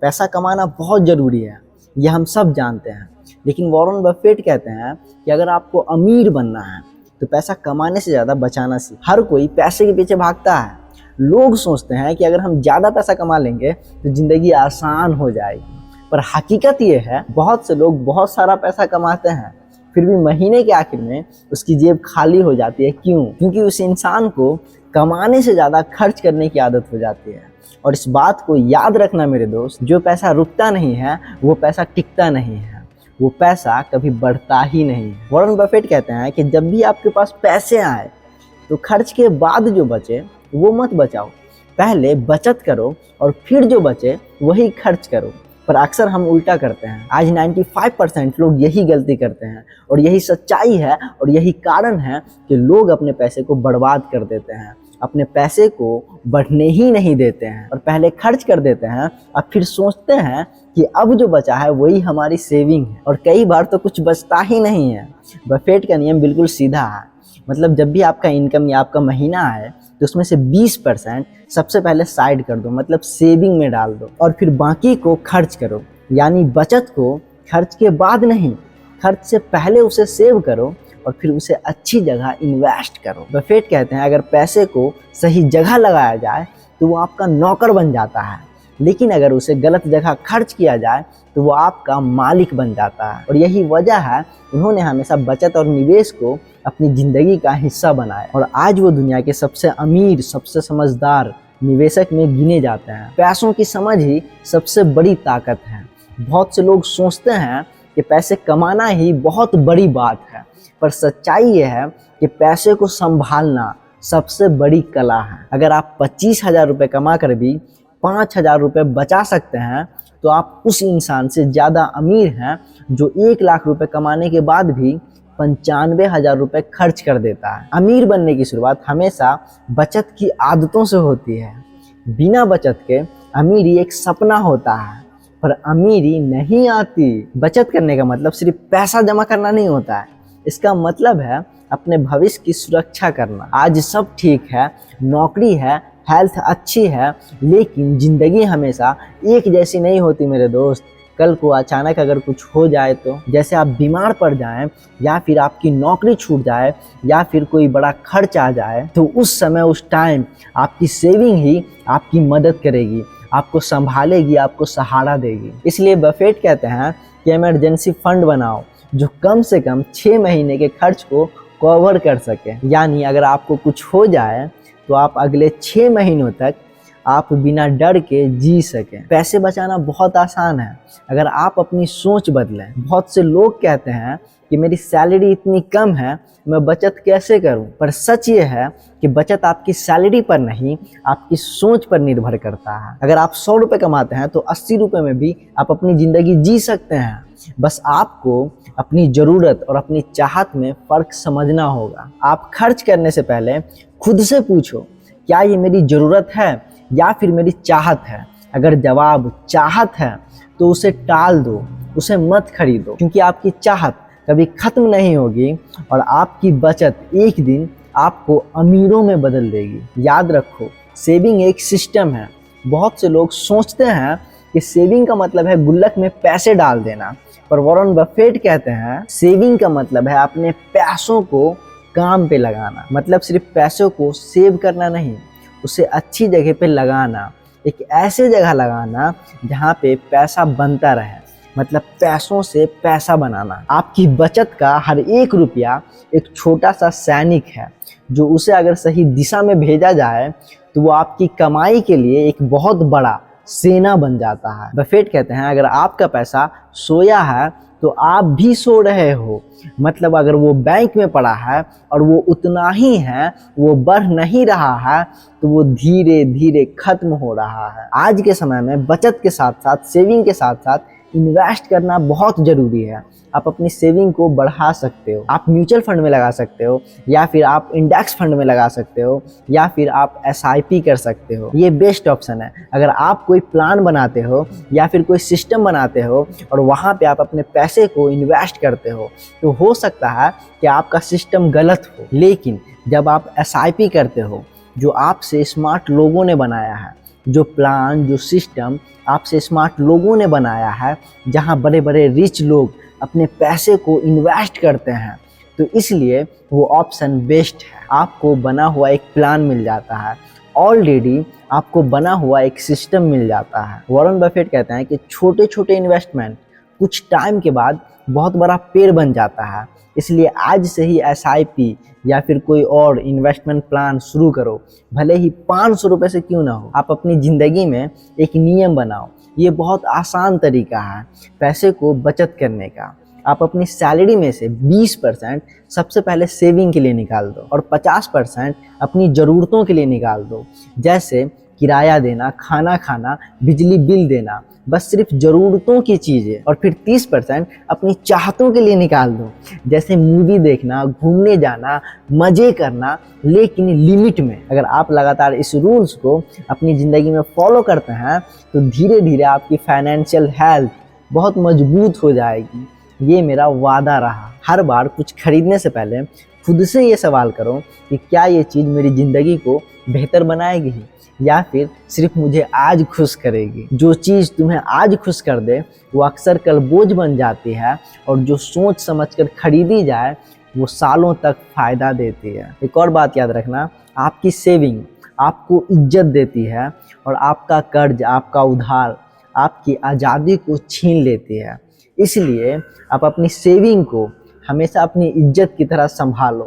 पैसा कमाना बहुत ज़रूरी है, ये हम सब जानते हैं। लेकिन वॉरेन बफेट कहते हैं कि अगर आपको अमीर बनना है तो पैसा कमाने से ज़्यादा बचाना सीख। हर कोई पैसे के पीछे भागता है। लोग सोचते हैं कि अगर हम ज़्यादा पैसा कमा लेंगे तो ज़िंदगी आसान हो जाएगी, पर हकीकत ये है बहुत से लोग बहुत सारा पैसा कमाते हैं फिर भी महीने के आखिर में उसकी जेब खाली हो जाती है। क्यों? क्योंकि उस इंसान को कमाने से ज़्यादा खर्च करने की आदत हो जाती है। और इस बात को याद रखना मेरे दोस्त, जो पैसा रुकता नहीं है वो पैसा टिकता नहीं है, वो पैसा कभी बढ़ता ही नहीं है। वॉरेन बफेट कहते हैं कि जब भी आपके पास पैसे आए तो खर्च के बाद जो बचे वो मत बचाओ, पहले बचत करो और फिर जो बचे वही खर्च करो। पर अक्सर हम उल्टा करते हैं। आज 95% लोग यही गलती करते हैं और यही सच्चाई है और यही कारण है कि लोग अपने पैसे को बर्बाद कर देते हैं, अपने पैसे को बढ़ने ही नहीं देते हैं और पहले खर्च कर देते हैं और फिर सोचते हैं कि अब जो बचा है वही हमारी सेविंग है, और कई बार तो कुछ बचता ही नहीं है। बफेट का नियम बिल्कुल सीधा है, मतलब जब भी आपका इनकम या आपका महीना आए तो उसमें से 20% सबसे पहले साइड कर दो, मतलब सेविंग में डाल दो, और फिर बाकी को खर्च करो। यानी बचत को खर्च के बाद नहीं, खर्च से पहले उसे सेव करो और फिर उसे अच्छी जगह इन्वेस्ट करो। बफेट कहते हैं अगर पैसे को सही जगह लगाया जाए तो वो आपका नौकर बन जाता है, लेकिन अगर उसे गलत जगह खर्च किया जाए तो वो आपका मालिक बन जाता है। और यही वजह है उन्होंने हमेशा बचत और निवेश को अपनी ज़िंदगी का हिस्सा बनाया और आज वो दुनिया के सबसे अमीर, सबसे समझदार निवेशक में गिने जाते हैं। पैसों की समझ ही सबसे बड़ी ताकत है। बहुत से लोग सोचते हैं कि पैसे कमाना ही बहुत बड़ी बात है, पर सच्चाई ये है कि पैसे को संभालना सबसे बड़ी कला है। अगर आप 25,000 रुपये कमा कर भी 5,000 रुपये बचा सकते हैं तो आप उस इंसान से ज़्यादा अमीर हैं जो 1 लाख रुपये कमाने के बाद भी 95,000 रुपये खर्च कर देता है। अमीर बनने की शुरुआत हमेशा बचत की आदतों से होती है। बिना बचत के अमीरी एक सपना होता है, पर अमीरी नहीं आती। बचत करने का मतलब सिर्फ पैसा जमा करना नहीं होता है, इसका मतलब है अपने भविष्य की सुरक्षा करना। आज सब ठीक है, नौकरी है, हेल्थ अच्छी है, लेकिन ज़िंदगी हमेशा एक जैसी नहीं होती मेरे दोस्त। कल को अचानक अगर कुछ हो जाए तो, जैसे आप बीमार पड़ जाएं या फिर आपकी नौकरी छूट जाए या फिर कोई बड़ा खर्च आ जाए, तो उस समय उस टाइम आपकी सेविंग ही आपकी मदद करेगी, आपको संभालेगी, आपको सहारा देगी। इसलिए बफेट कहते हैं कि इमरजेंसी फंड बनाओ जो कम से कम 6 महीने के खर्च को कवर कर सके। यानी अगर आपको कुछ हो जाए तो आप अगले 6 महीनों तक आप बिना डर के जी सकें। पैसे बचाना बहुत आसान है अगर आप अपनी सोच बदलें। बहुत से लोग कहते हैं कि मेरी सैलरी इतनी कम है, मैं बचत कैसे करूं? पर सच ये है कि बचत आपकी सैलरी पर नहीं, आपकी सोच पर निर्भर करता है। अगर आप 100 रुपये कमाते हैं तो 80 रुपये में भी आप अपनी ज़िंदगी जी सकते हैं। बस आपको अपनी ज़रूरत और अपनी चाहत में फ़र्क समझना होगा। आप खर्च करने से पहले खुद से पूछो, क्या ये मेरी ज़रूरत है या फिर मेरी चाहत है? अगर जवाब चाहत है तो उसे टाल दो, उसे मत खरीदो, क्योंकि आपकी चाहत कभी ख़त्म नहीं होगी और आपकी बचत एक दिन आपको अमीरों में बदल देगी। याद रखो, सेविंग एक सिस्टम है। बहुत से लोग सोचते हैं कि सेविंग का मतलब है गुल्लक में पैसे डाल देना, पर वॉरेन बफेट कहते हैं सेविंग का मतलब है अपने पैसों को काम पे लगाना। मतलब सिर्फ पैसों को सेव करना नहीं, उसे अच्छी जगह पे लगाना, एक ऐसे जगह लगाना जहाँ पे पैसा बनता रहे, मतलब पैसों से पैसा बनाना। आपकी बचत का हर 1 रुपया एक छोटा सा सैनिक है, जो उसे अगर सही दिशा में भेजा जाए तो वो आपकी कमाई के लिए एक बहुत बड़ा सेना बन जाता है। बफेट कहते हैं अगर आपका पैसा सोया है तो आप भी सो रहे हो, मतलब अगर वो बैंक में पड़ा है और वो उतना ही है, वो बढ़ नहीं रहा है, तो वो धीरे धीरे खत्म हो रहा है। आज के समय में बचत के साथ साथ, सेविंग के साथ साथ इन्वेस्ट करना बहुत ज़रूरी है। आप अपनी सेविंग को बढ़ा सकते हो, आप म्यूचुअल फंड में लगा सकते हो, या फिर आप इंडेक्स फंड में लगा सकते हो, या फिर आप SIP कर सकते हो। ये बेस्ट ऑप्शन है। अगर आप कोई प्लान बनाते हो या फिर कोई सिस्टम बनाते हो और वहाँ पे आप अपने पैसे को इन्वेस्ट करते हो, तो हो सकता है कि आपका सिस्टम गलत हो, लेकिन जब आप SIP करते हो जो आपसे स्मार्ट लोगों ने बनाया है, जो प्लान, जो सिस्टम आपसे स्मार्ट लोगों ने बनाया है, जहाँ बड़े बड़े रिच लोग अपने पैसे को इन्वेस्ट करते हैं, तो इसलिए वो ऑप्शन बेस्ट है। आपको बना हुआ एक प्लान मिल जाता है, ऑलरेडी आपको बना हुआ एक सिस्टम मिल जाता है। वॉरेन बफेट कहते हैं कि छोटे छोटे इन्वेस्टमेंट कुछ टाइम के बाद बहुत बड़ा पेड़ बन जाता है। इसलिए आज से ही एसआईपी या फिर कोई और इन्वेस्टमेंट प्लान शुरू करो, भले ही 500 रुपये से क्यों ना हो। आप अपनी ज़िंदगी में एक नियम बनाओ। ये बहुत आसान तरीका है पैसे को बचत करने का। आप अपनी सैलरी में से 20% सबसे पहले सेविंग के लिए निकाल दो और 50% अपनी ज़रूरतों के लिए निकाल दो, जैसे किराया देना, खाना खाना, बिजली बिल देना, बस सिर्फ ज़रूरतों की चीज़ें। और फिर 30% अपनी चाहतों के लिए निकाल दो, जैसे मूवी देखना, घूमने जाना, मज़े करना, लेकिन लिमिट में। अगर आप लगातार इस रूल्स को अपनी ज़िंदगी में फॉलो करते हैं तो धीरे धीरे आपकी फाइनेंशियल हेल्थ बहुत मजबूत हो जाएगी। ये मेरा वादा रहा। हर बार कुछ खरीदने से पहले खुद से ये सवाल करो कि क्या ये चीज़ मेरी ज़िंदगी को बेहतर बनाएगी या फिर सिर्फ मुझे आज खुश करेगी। जो चीज़ तुम्हें आज खुश कर दे वो अक्सर कल बोझ बन जाती है, और जो सोच समझकर खरीदी जाए वो सालों तक फ़ायदा देती है। एक और बात याद रखना, आपकी सेविंग आपको इज्जत देती है और आपका कर्ज, आपका उधार आपकी आज़ादी को छीन लेती है। इसलिए आप अपनी सेविंग को हमेशा अपनी इज्जत की तरह संभालो।